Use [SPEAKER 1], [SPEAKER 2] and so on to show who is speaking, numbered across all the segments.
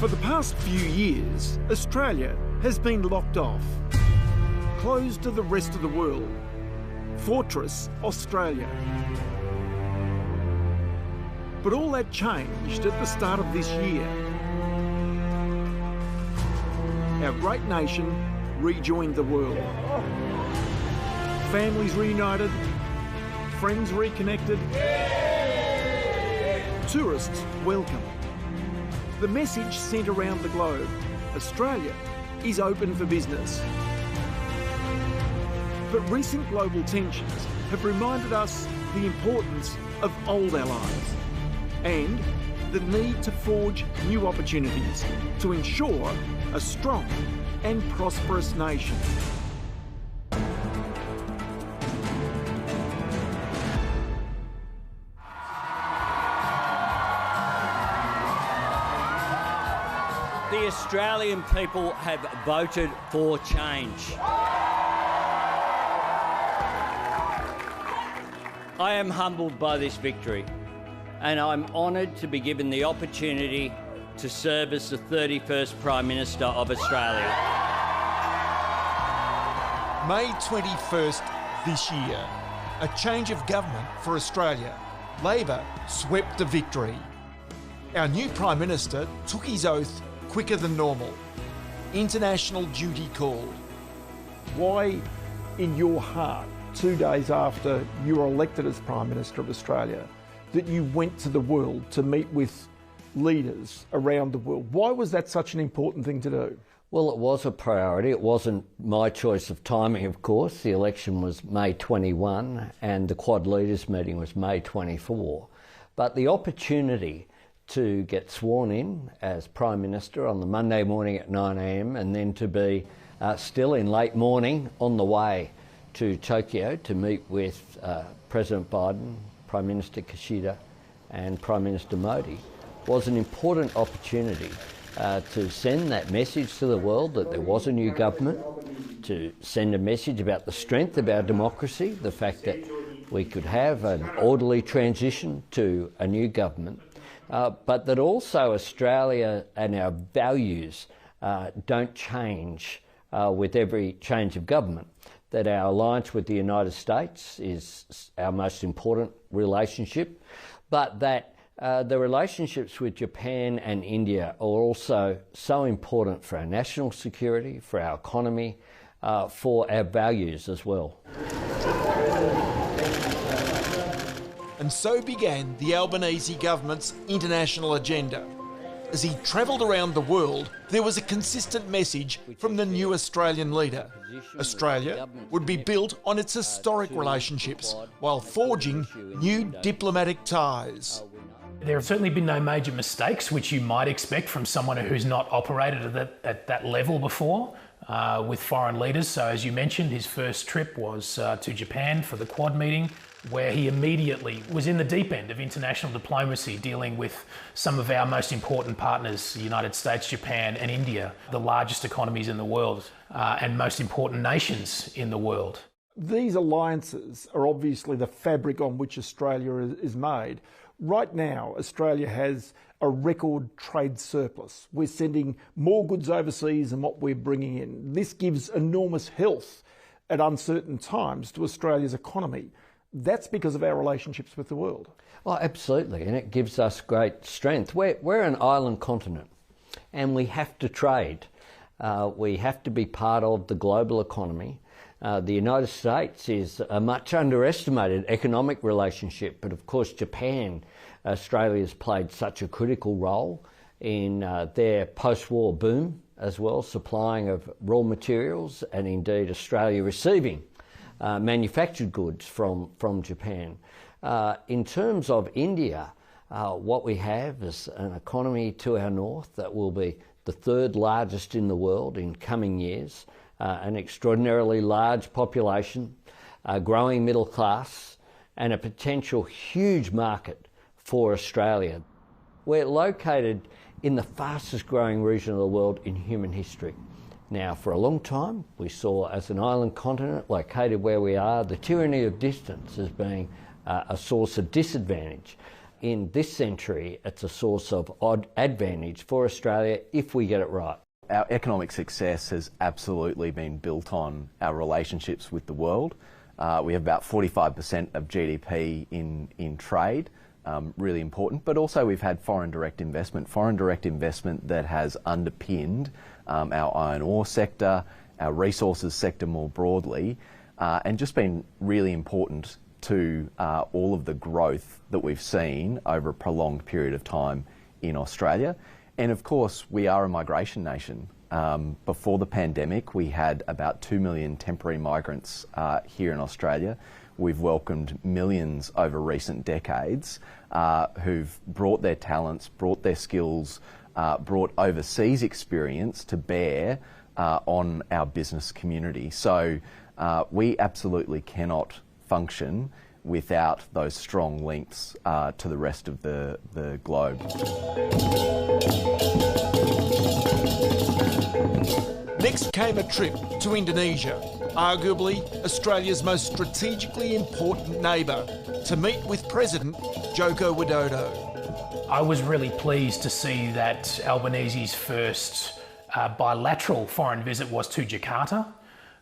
[SPEAKER 1] For the past few years, Australia has been locked off, closed to the rest of the world. Fortress Australia. But all that changed at the start of this year. Our great nation rejoined the world. Families reunited, friends reconnected, tourists welcome. The message sent around the globe: Australia is open for business. But recent global tensions have reminded us the importance of old allies and the need to forge new opportunities to ensure a strong and prosperous nation.
[SPEAKER 2] The Australian people have voted for change. I am humbled by this victory, and I'm honoured to be given the opportunity to serve as the 31st Prime Minister of Australia.
[SPEAKER 1] May 21st this year, a change of government for Australia. Labor swept to victory. Our new Prime Minister took his oath quicker than normal. International duty called. Why, in your heart, 2 days after you were elected as Prime Minister of Australia, that you went to the world to meet with leaders around the world? Why was that such an important thing to do?
[SPEAKER 2] Well, it was a priority. It wasn't my choice of timing, of course. The election was May 21 and the Quad Leaders meeting was May 24. But the opportunity to get sworn in as Prime Minister on the Monday morning at 9 a.m. and then to be still in late morning on the way to Tokyo to meet with President Biden, Prime Minister Kishida and Prime Minister Modi was an important opportunity to send that message to the world that there was a new government, to send a message about the strength of our democracy, the fact that we could have an orderly transition to a new government, but that also Australia and our values don't change with every change of government, that our alliance with the United States is our most important relationship, but that the relationships with Japan and India are also so important for our national security, for our economy, for our values as well.
[SPEAKER 1] And so began the Albanese government's international agenda. As he travelled around the world, there was a consistent message from the new Australian leader. Australia would be built on its historic relationships while forging new diplomatic ties.
[SPEAKER 3] There have certainly been no major mistakes, which you might expect from someone who's not operated at that level before with foreign leaders. So as you mentioned, his first trip was to Japan for the Quad meeting, where he immediately was in the deep end of international diplomacy, dealing with some of our most important partners, the United States, Japan and India, the largest economies in the world and most important nations in the world.
[SPEAKER 1] These alliances are obviously the fabric on which Australia is made. Right now, Australia has a record trade surplus. We're sending more goods overseas than what we're bringing in. This gives enormous health at uncertain times to Australia's economy. That's because of our relationships with the world.
[SPEAKER 2] Oh, absolutely, and it gives us great strength. We're an island continent, and we have to trade. We have to be part of the global economy. The United States is a much underestimated economic relationship, but of course Japan, Australia's played such a critical role in their post-war boom as well, supplying of raw materials, and indeed Australia receiving manufactured goods from Japan. In terms of India, what we have is an economy to our north that will be the third largest in the world in coming years, an extraordinarily large population, a growing middle class, and a potential huge market for Australia. We're located in the fastest growing region of the world in human history. Now, for a long time, we saw as an island continent located where we are, the tyranny of distance as being a source of disadvantage. in this century, it's a source of advantage for Australia if we get it right.
[SPEAKER 4] Our economic success has absolutely been built on our relationships with the world. We have about 45% of GDP in trade, really important, but also we've had foreign direct investment that has underpinned our iron ore sector, our resources sector more broadly, and just been really important to all of the growth that we've seen over a prolonged period of time in Australia. And of course, we are a migration nation. Before the pandemic, we had about 2 million temporary migrants here in Australia. We've welcomed millions over recent decades who've brought their talents, brought their skills, brought overseas experience to bear on our business community. So we absolutely cannot function without those strong links to the rest of the globe.
[SPEAKER 1] Next came a trip to Indonesia, arguably Australia's most strategically important neighbour, to meet with President Joko Widodo.
[SPEAKER 3] I was really pleased to see that Albanese's first bilateral foreign visit was to Jakarta.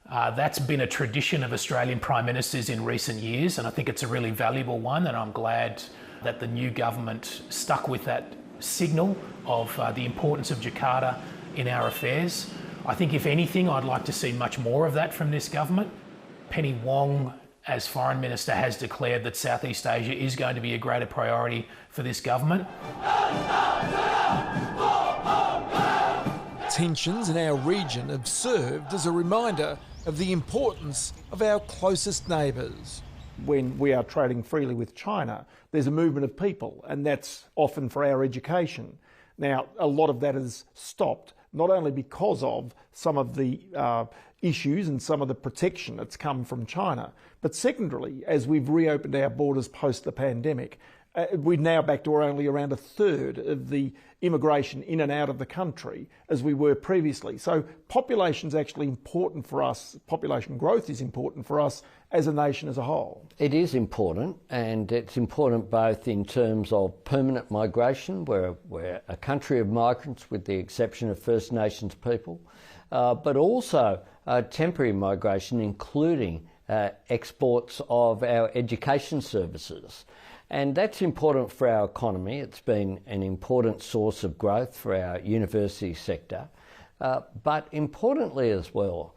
[SPEAKER 3] That's been a tradition of Australian Prime Ministers in recent years, and I think it's a really valuable one, and I'm glad that the new government stuck with that signal of the importance of Jakarta in our affairs. I think, if anything, I'd like to see much more of that from this government. Penny Wong, as Foreign Minister, has declared that Southeast Asia is going to be a greater priority for this government.
[SPEAKER 1] Tensions in our region have served as a reminder of the importance of our closest neighbours.
[SPEAKER 5] When we are trading freely with China, there's a movement of people, and that's often for our education. Now, a lot of that has stopped, not only because of some of the issues and some of the protection that's come from China, but secondarily, as we've reopened our borders post the pandemic, we're now back to only around a third of the immigration in and out of the country as we were previously. So population's actually important for us. Population growth is important for us as a nation as a whole.
[SPEAKER 2] It is important, and it's important both in terms of permanent migration. We're a country of migrants with the exception of First Nations people, but also temporary migration, including exports of our education services. And that's important for our economy. It's been an important source of growth for our university sector. But importantly as well,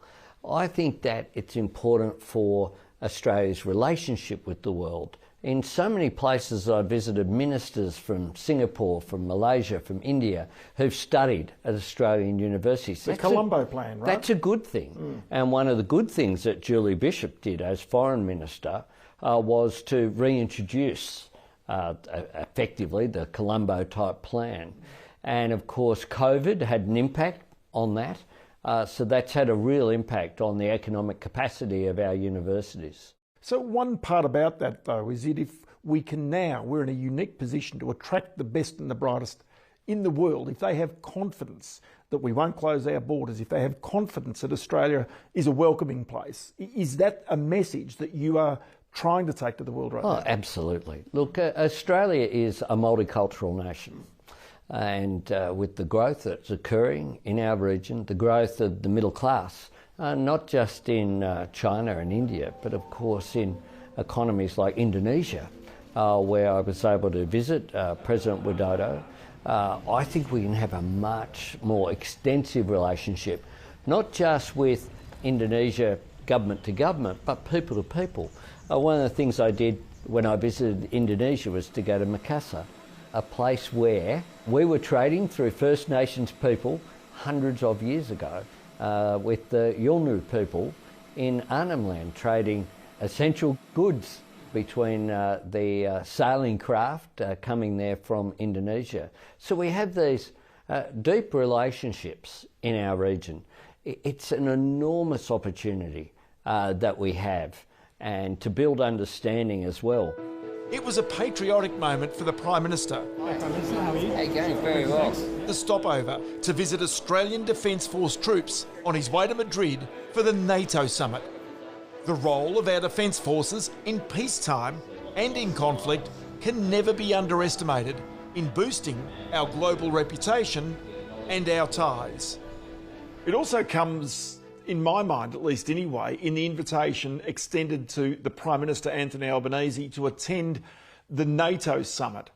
[SPEAKER 2] I think that it's important for Australia's relationship with the world. In so many places I visited, ministers from Singapore, from Malaysia, from India, who've studied at Australian universities.
[SPEAKER 5] The Colombo plan, right?
[SPEAKER 2] That's a good thing. And one of the good things that Julie Bishop did as Foreign Minister was to reintroduce effectively the Colombo type plan. And of course COVID had an impact on that, so that's had a real impact on the economic capacity of our universities.
[SPEAKER 5] So one part about that though is that if we can now, we're in a unique position to attract the best and the brightest in the world, if they have confidence that we won't close our borders, if they have confidence that Australia is a welcoming place, is that a message that you are trying to take to the world right now?
[SPEAKER 2] Oh, absolutely. Look, Australia is a multicultural nation, and with the growth that's occurring in our region, the growth of the middle class, not just in China and India, but of course in economies like Indonesia, where I was able to visit President Widodo, I think we can have a much more extensive relationship, not just with Indonesia government to government, but people to people. One of the things I did when I visited Indonesia was to go to Makassar, a place where we were trading through First Nations people hundreds of years ago with the Yolngu people in Arnhem Land, trading essential goods between the sailing craft coming there from Indonesia. So we have these deep relationships in our region. It's an enormous opportunity that we have, and to build understanding as well.
[SPEAKER 1] It was a patriotic moment for the Prime Minister.
[SPEAKER 2] Hey, going very well.
[SPEAKER 1] The stopover to visit Australian Defence Force troops on his way to Madrid for the NATO summit. The role of our Defence Forces in peacetime and in conflict can never be underestimated in boosting our global reputation and our ties. It also comes, in my mind at least anyway, in the invitation extended to the Prime Minister Anthony Albanese to attend the NATO summit.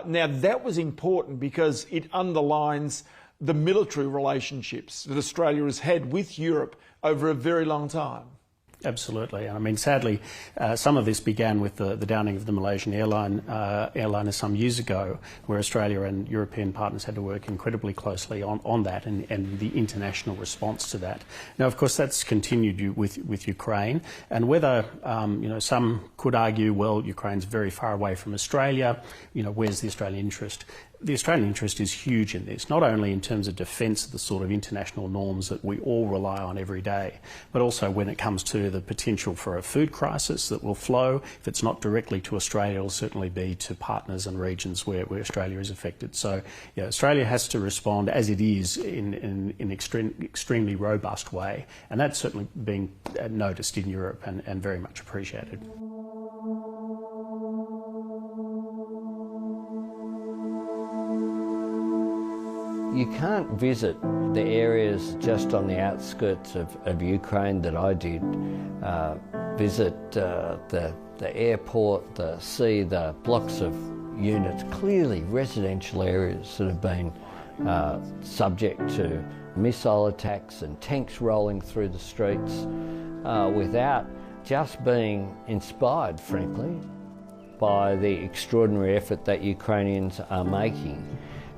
[SPEAKER 1] Now that was important because it underlines the military relationships that Australia has had with Europe over a very long time.
[SPEAKER 6] Absolutely. I mean, sadly, some of this began with the downing of the Malaysian airliner some years ago, where Australia and European partners had to work incredibly closely on that and the international response to that. Now, of course, that's continued with Ukraine, and whether some could argue, well, Ukraine's very far away from Australia. Where's the Australian interest? The Australian interest is huge in this, not only in terms of defence of the sort of international norms that we all rely on every day, but also when it comes to the potential for a food crisis that will flow. If it's not directly to Australia, it'll certainly be to partners and regions where Australia is affected. So, Australia has to respond as it is in an extremely robust way, and that's certainly being noticed in Europe and very much appreciated.
[SPEAKER 2] You can't visit the areas just on the outskirts of Ukraine that I did. Visit the airport, the blocks of units, clearly residential areas that have been subject to missile attacks and tanks rolling through the streets without just being inspired, frankly, by the extraordinary effort that Ukrainians are making.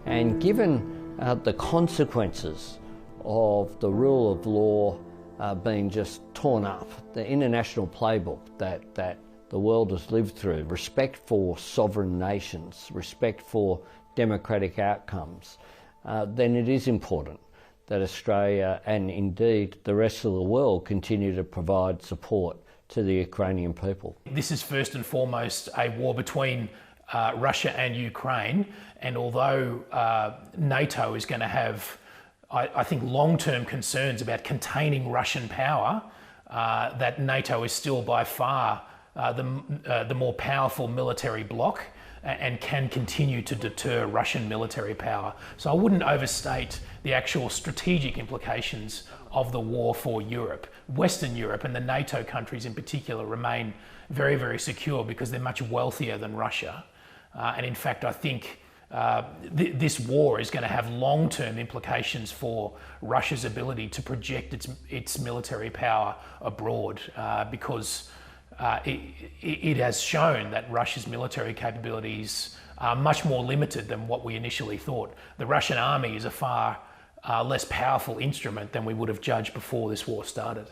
[SPEAKER 2] And given the consequences of the rule of law being just torn up, the international playbook that the world has lived through, respect for sovereign nations, respect for democratic outcomes, then it is important that Australia and indeed the rest of the world continue to provide support to the Ukrainian people.
[SPEAKER 3] This is first and foremost a war between Russia and Ukraine, and although NATO is going to have, I think, long-term concerns about containing Russian power, that NATO is still by far the more powerful military bloc and can continue to deter Russian military power. So I wouldn't overstate the actual strategic implications of the war for Europe. Western Europe and the NATO countries in particular remain very, very secure because they're much wealthier than Russia. And in fact, I think this war is going to have long-term implications for Russia's ability to project its military power abroad because it has shown that Russia's military capabilities are much more limited than what we initially thought. The Russian army is a far less powerful instrument than we would have judged before this war started.